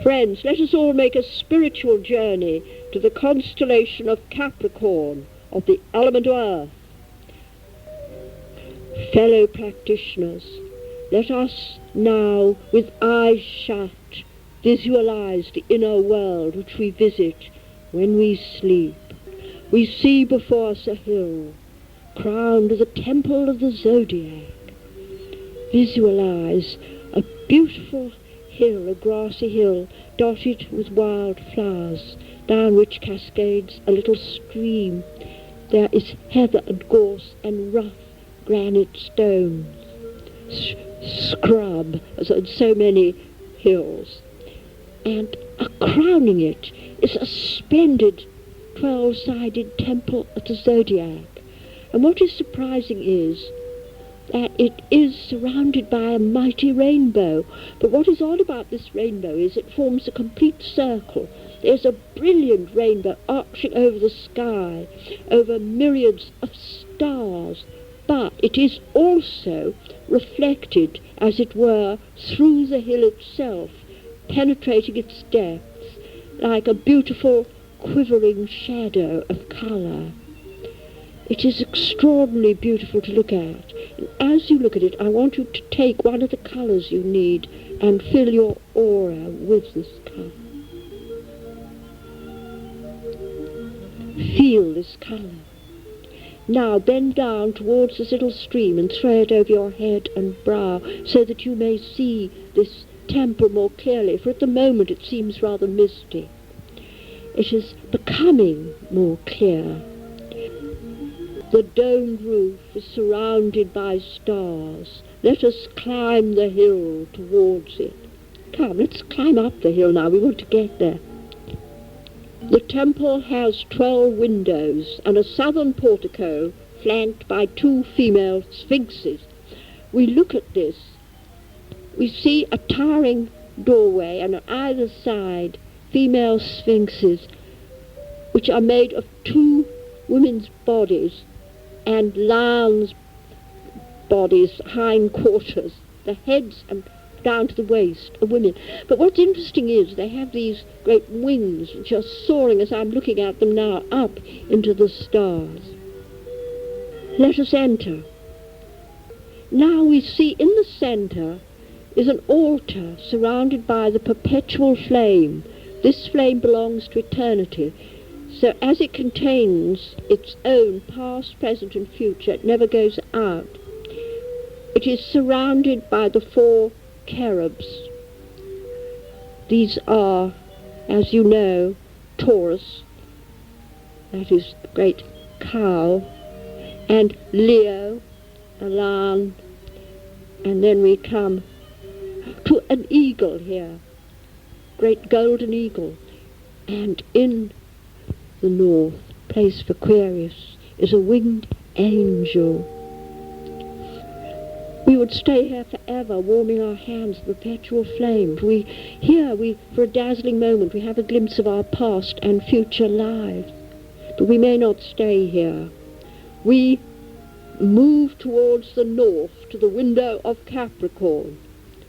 Friends, let us all make a spiritual journey to the constellation of Capricorn, of the element earth. Fellow practitioners, let us now, with eyes shut, visualize the inner world which we visit when we sleep. We see before us a hill, crowned with the temple of the Zodiac. Visualize a beautiful hill, a grassy hill, dotted with wild flowers, down which cascades a little stream. There is heather and gorse and rough granite stones, scrub, as on so many hills. And crowning it is a splendid 12-sided temple of the Zodiac. And what is surprising is that it is surrounded by a mighty rainbow. But what is odd about this rainbow is it forms a complete circle. There's a brilliant rainbow arching over the sky, over myriads of stars, but it is also reflected, as it were, through the hill itself, penetrating its depths, like a beautiful quivering shadow of colour. It is extraordinarily beautiful to look at. And as you look at it, I want you to take one of the colours you need and fill your aura with this colour. Feel this colour. Now bend down towards this little stream and throw it over your head and brow so that you may see this temple more clearly, for at the moment it seems rather misty. It is becoming more clear. The domed roof is surrounded by stars. Let us climb the hill towards it. Come, let's climb up the hill now. We want to get there. The temple has 12 windows and a southern portico flanked by 2 female sphinxes. We look at this. We see a towering doorway and on either side female sphinxes which are made of 2 women's bodies and lions' bodies, hindquarters, the heads and down to the waist of women. But what's interesting is they have these great wings which are soaring, as I'm looking at them now, up into the stars. Let us enter. Now we see in the centre is an altar surrounded by the perpetual flame. This flame belongs to eternity. So as it contains its own past, present and future, it never goes out. It is surrounded by the 4 cherubs. These are, as you know, Taurus, that is the great cow, and Leo, a lion, and then we come to an eagle here, great golden eagle, and in the north, place for Aquarius, is a winged angel. We would stay here forever, warming our hands in perpetual flame. For a dazzling moment, we have a glimpse of our past and future lives. But we may not stay here. We move towards the north, to the window of Capricorn.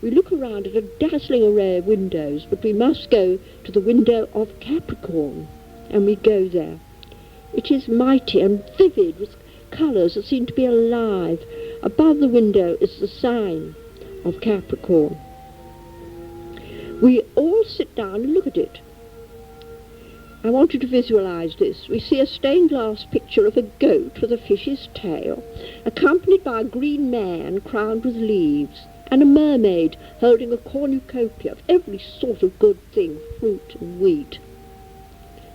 We look around at a dazzling array of windows, but we must go to the window of Capricorn. And we go there. It is mighty and vivid with colours that seem to be alive. Above the window is the sign of Capricorn. We all sit down and look at it. I want you to visualise this. We see a stained glass picture of a goat with a fish's tail, accompanied by a green man crowned with leaves, and a mermaid holding a cornucopia of every sort of good thing, fruit and wheat.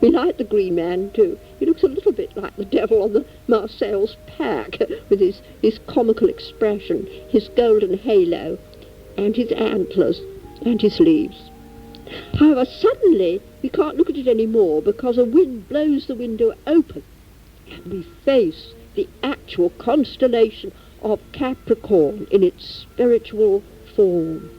We like the green man too. He looks a little bit like the devil on the Marseille's pack, with his comical expression, his golden halo, and his antlers, and his leaves. However, suddenly we can't look at it any more because a wind blows the window open, and we face the actual constellation of Capricorn in its spiritual form.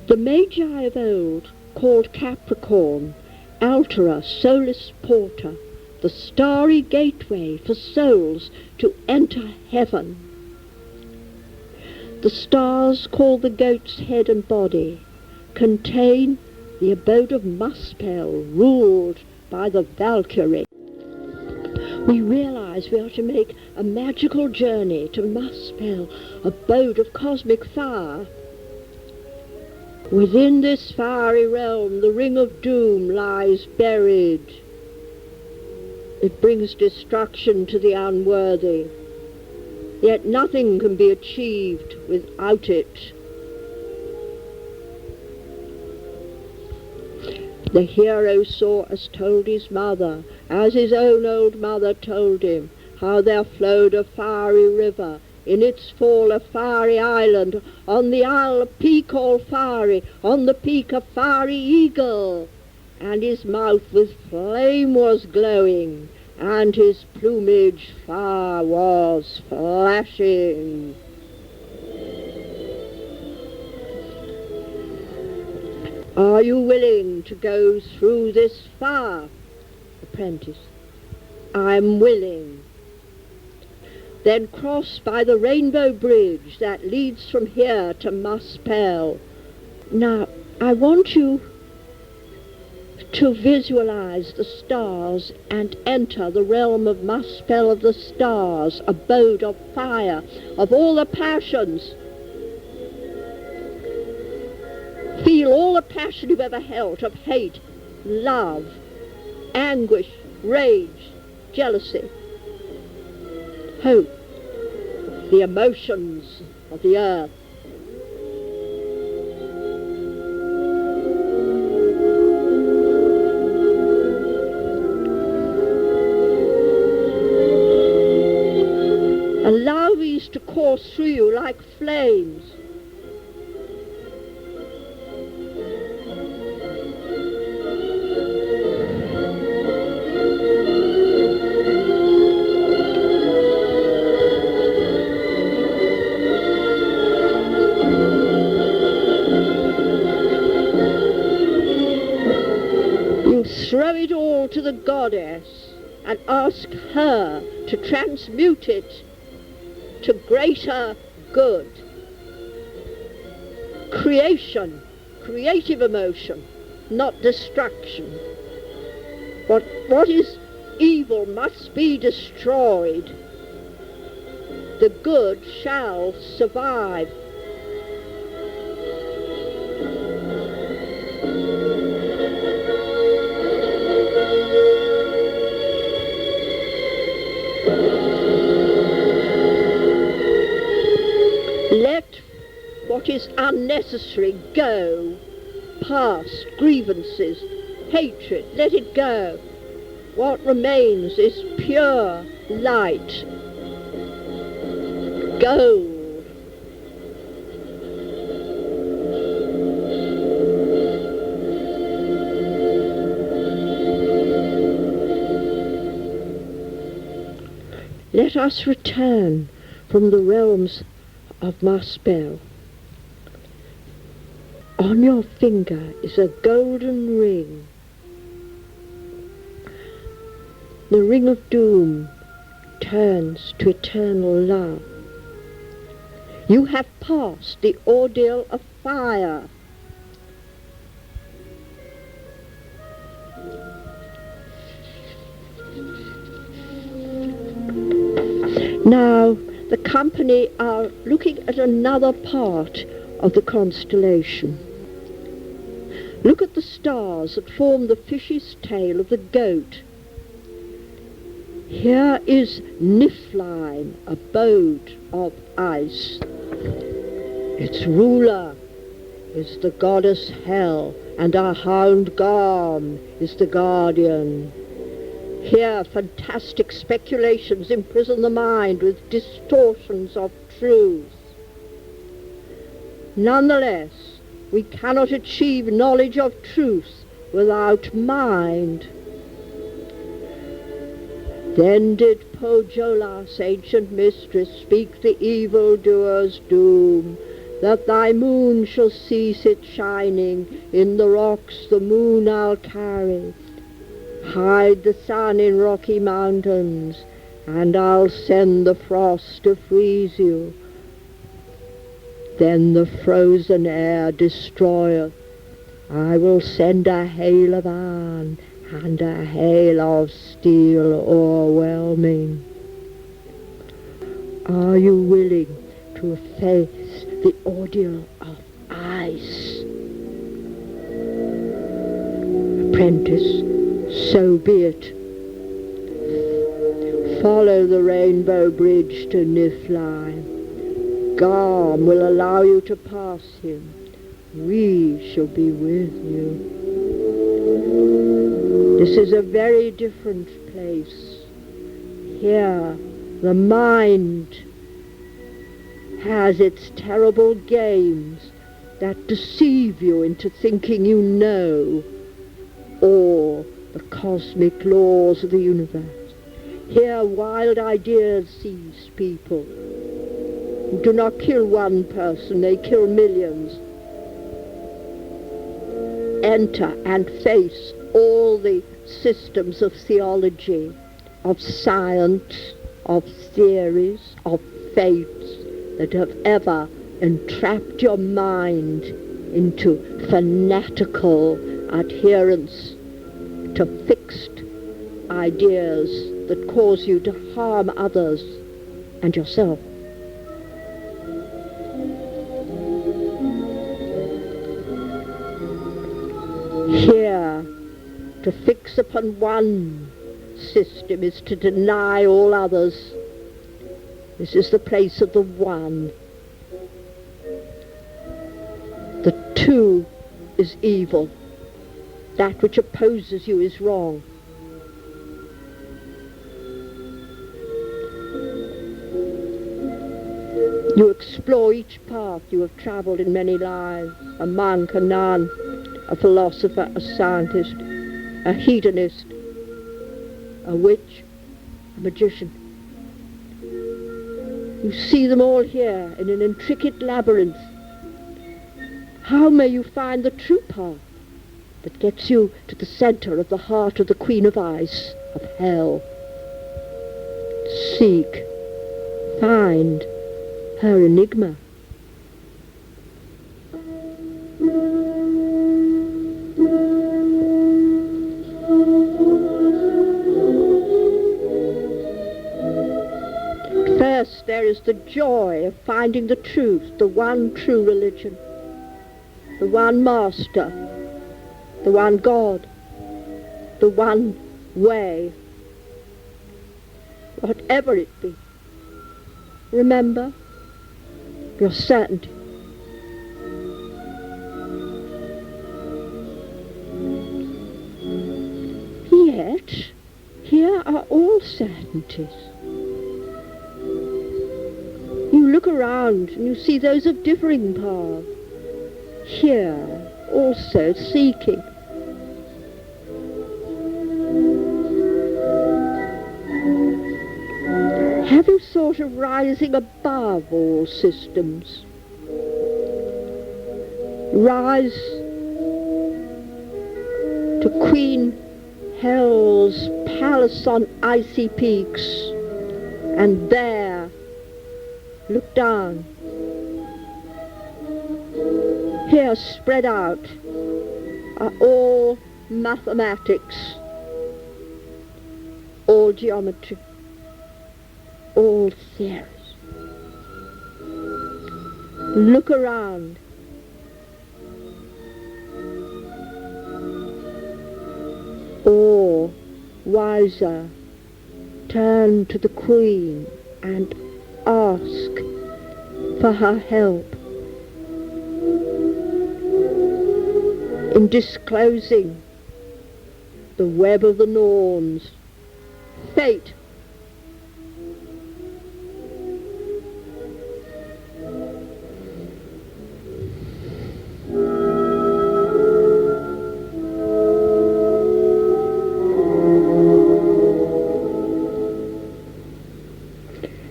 The Magi of old called Capricorn Altera Solis Porta, the starry gateway for souls to enter heaven. The stars, called the goat's head and body, contain the abode of Muspell, ruled by the Valkyrie. We realize we are to make a magical journey to Muspell, abode of cosmic fire. Within this fiery realm, the ring of doom lies buried. It brings destruction to the unworthy, yet nothing can be achieved without it. The hero saw, as told his mother, as his own old mother told him, how there flowed a fiery river, in its fall a fiery island, on the isle a peak all fiery, on the peak a fiery eagle, and his mouth with flame was glowing, and his plumage fire was flashing. Are you willing to go through this fire? Apprentice. I'm willing. Then cross by the rainbow bridge that leads from here to Muspell. Now, I want you to visualize the stars and enter the realm of Muspell of the stars, abode of fire, of all the passions. Feel all the passion you've ever felt of hate, love, anguish, rage, jealousy, hope, the emotions of the earth. Allow these to course through you like flames. Throw it all to the goddess and ask her to transmute it to greater good. Creation, creative emotion, not destruction. What is evil must be destroyed. The good shall survive. Let what is unnecessary go. Past grievances, hatred, let it go. What remains is pure light, gold. Let us return from the realms of Muspell. On your finger is a golden ring, the ring of doom turns to eternal love. You have passed the ordeal of fire. Now, the company are looking at another part of the constellation. Look at the stars that form the fish's tail of the goat. Here is Niflheim, abode of ice. Its ruler is the goddess Hel, and our hound Garm is the guardian. Here fantastic speculations imprison the mind with distortions of truth. Nonetheless, we cannot achieve knowledge of truth without mind. Then did Pojolas, ancient mistress, speak the evildoer's doom, that thy moon shall cease its shining, in the rocks the moon I'll carry. Hide the sun in rocky mountains, and I'll send the frost to freeze you. then the frozen air destroyeth. I will send a hail of iron and a hail of steel o'erwhelming. Are you willing to face the ordeal of ice? Apprentice, so be it. Follow the rainbow bridge to Niflheim. Garm will allow you to pass him. We shall be with you. This is a very different place. Here, the mind has its terrible games that deceive you into thinking you know all the cosmic laws of the universe. Here, wild ideas seize people. Do not kill one person, they kill millions. Enter and face all the systems of theology, of science, of theories, of faiths that have ever entrapped your mind into fanatical adherence to fixed ideas that cause you to harm others and yourself. Here, to fix upon one system is to deny all others. This is the place of the one. The two is evil. That which opposes you is wrong. You explore each path you have travelled in many lives, a monk, a nun, a philosopher, a scientist, a hedonist, a witch, a magician. You see them all here in an intricate labyrinth. How may you find the true path that gets you to the centre of the heart of the Queen of Ice, of hell? Seek, find her enigma. First, there is the joy of finding the truth, the one true religion, the one master, the one God, the one way, whatever it be. Remember your certainty. Yet, here are all certainties. You look around and you see those of differing paths. Here, also seeking. Have you thought of rising above all systems? Rise to Queen Hell's palace on icy peaks, and there look down. Here spread out are all mathematics, all geometry, all theories. Look around. Or, wiser, turn to the Queen and ask for her help in disclosing the web of the Norns, fate.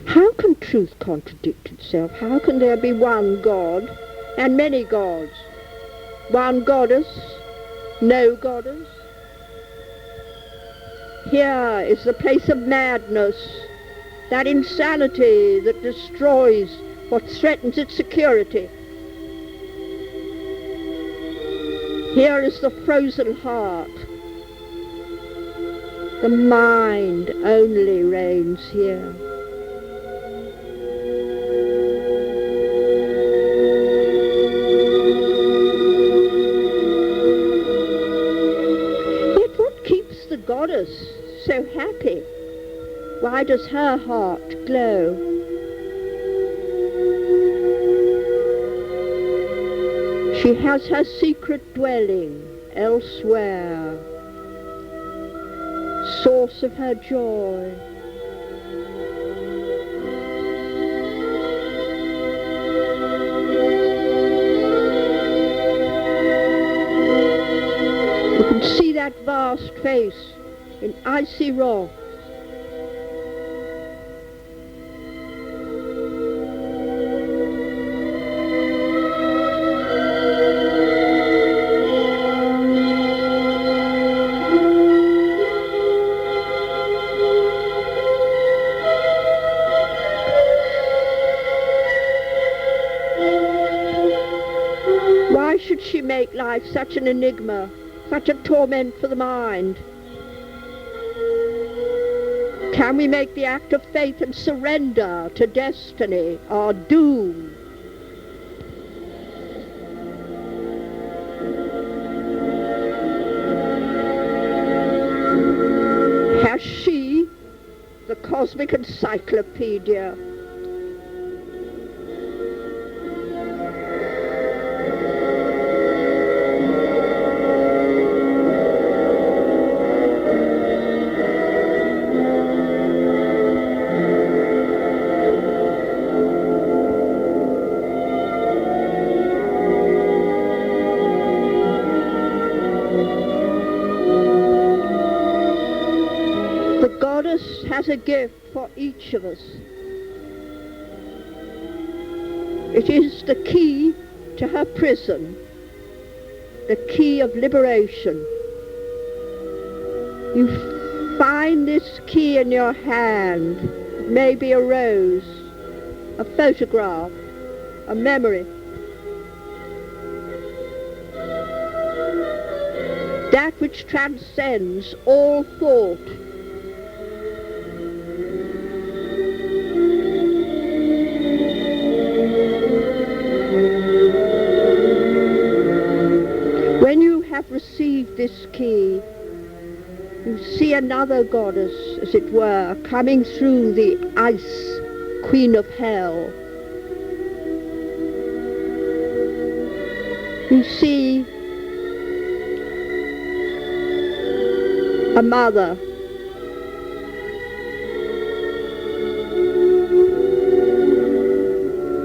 How can truth contradict itself? How can there be one God and many gods? One goddess, no goddess? Here is the place of madness, that insanity that destroys what threatens its security, Here is the frozen heart. The mind only reigns here. Yet what keeps the goddess so happy? Why does her heart glow? She has her secret dwelling elsewhere, source of her joy. You can see that vast face in icy rock. Why should she make life such an enigma, such a torment for the mind? Can we make the act of faith and surrender to destiny our doom? Has she, the cosmic encyclopedia, has a gift for each of us. It is the key to her prison, the key of liberation. You find this key in your hand. It may be a rose, a photograph, a memory. That which transcends all thought. Received this key, you see another goddess, as it were, coming through the ice, queen of hell. You see a mother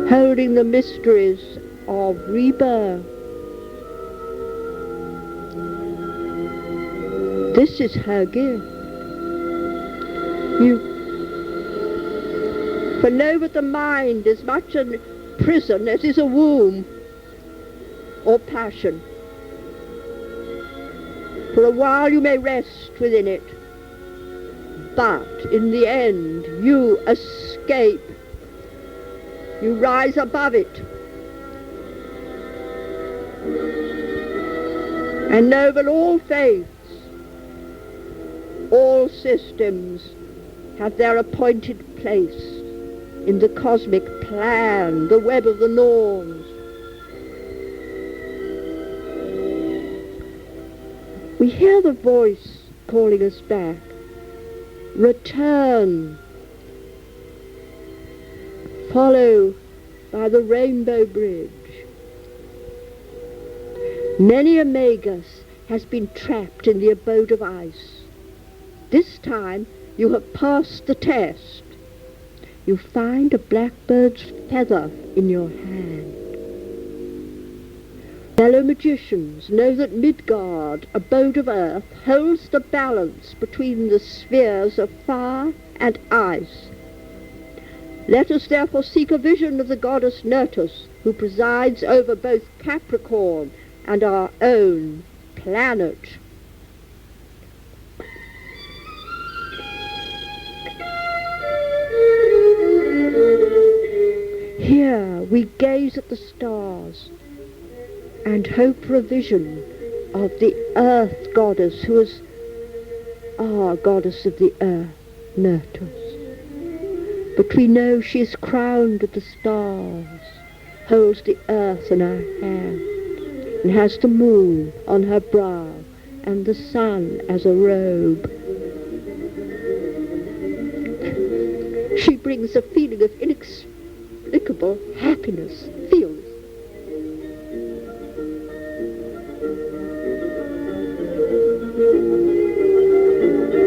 holding the mysteries of rebirth. This is her gift. For know that the mind is much a prison as is a womb or passion. For a while you may rest within it, but in the end you escape. You rise above it and know that all faiths, all systems have their appointed place in the cosmic plan, the web of the norms. We hear the voice calling us back. Return. Follow by the rainbow bridge. Many a Magus has been trapped in the abode of ice. This time you have passed the test. You find a blackbird's feather in your hand. Fellow magicians know that Midgard, abode of earth, holds the balance between the spheres of fire and ice. Let us therefore seek a vision of the goddess Nertus, who presides over both Capricorn and our own planet. Here we gaze at the stars and hope for a vision of the earth goddess, who is our goddess of the earth, Nertus. But we know she is crowned with the stars, holds the earth in her hand, and has the moon on her brow, and the sun as a robe. She brings a feeling of inexplicable happiness. Feel this.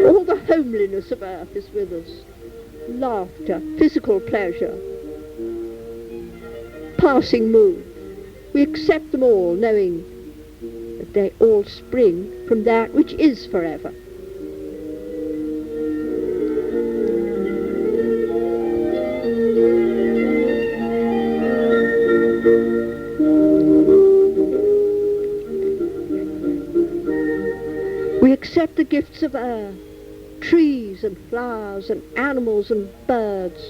All the homeliness of earth is with us. Laughter, physical pleasure, passing mood. We accept them all, knowing that they all spring from that which is forever. We accept the gifts of earth, trees and flowers and animals and birds.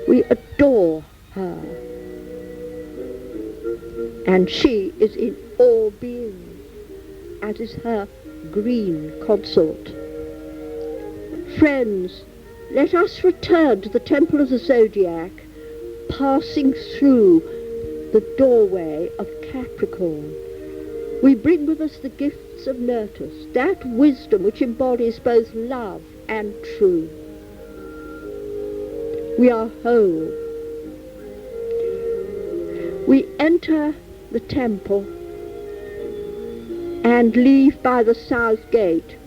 We adore her, and she is in all beings, as is her green consort. Friends, let us return to the temple of the Zodiac, passing through the doorway of Capricorn. We bring with us the gifts of Nertus, that wisdom which embodies both love and truth. We are whole. We enter the temple and leave by the south gate.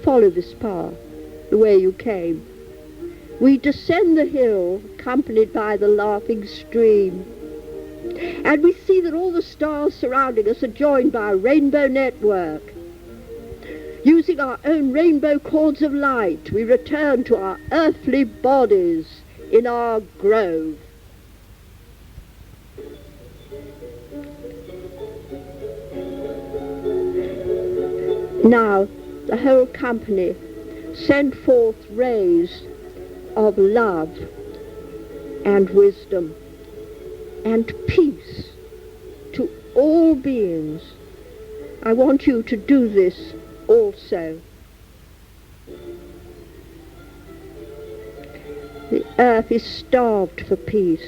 Follow this path, the way you came. We descend the hill, accompanied by the laughing stream. And we see that all the stars surrounding us are joined by a rainbow network. Using our own rainbow cords of light, we return to our earthly bodies in our grove. Now, the whole company send forth rays of love and wisdom and peace to all beings. I want you to do this also. The earth is starved for peace,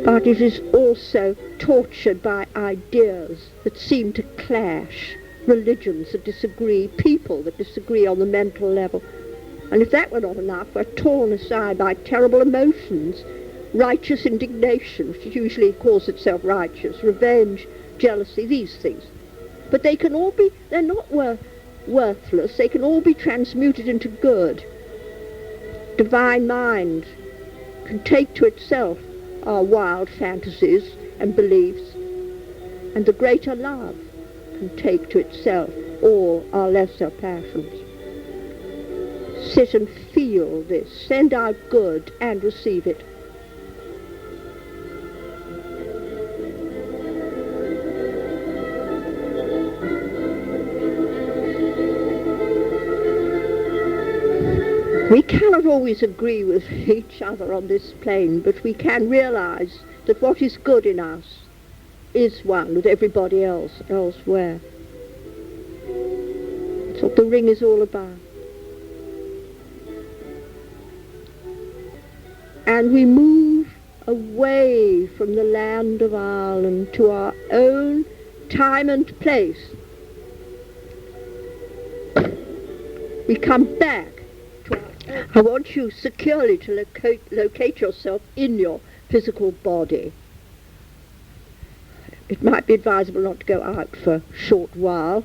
but it is also tortured by ideas that seem to clash, religions that disagree, people that disagree on the mental level. And if that were not enough, we're torn aside by terrible emotions. Righteous indignation, which usually calls itself righteous, revenge, jealousy, these things. But they can all be, they're not worthless, they can all be transmuted into good. Divine mind can take to itself our wild fantasies and beliefs, and the greater love can take to itself all our lesser passions. Sit and feel this, send out good and receive it. We cannot always agree with each other on this plane, but we can realize that what is good in us is one with everybody else elsewhere. That's what the ring is all about. And we move away from the land of Ireland to our own time and place. We come back. I want you securely to locate yourself in your physical body. It might be advisable not to go out for a short while.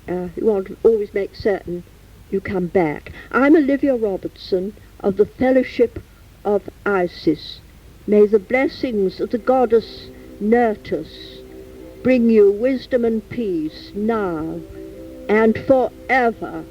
You want to always make certain you come back. I'm Olivia Robertson of the Fellowship of Isis. May the blessings of the goddess Nertus bring you wisdom and peace now and forever.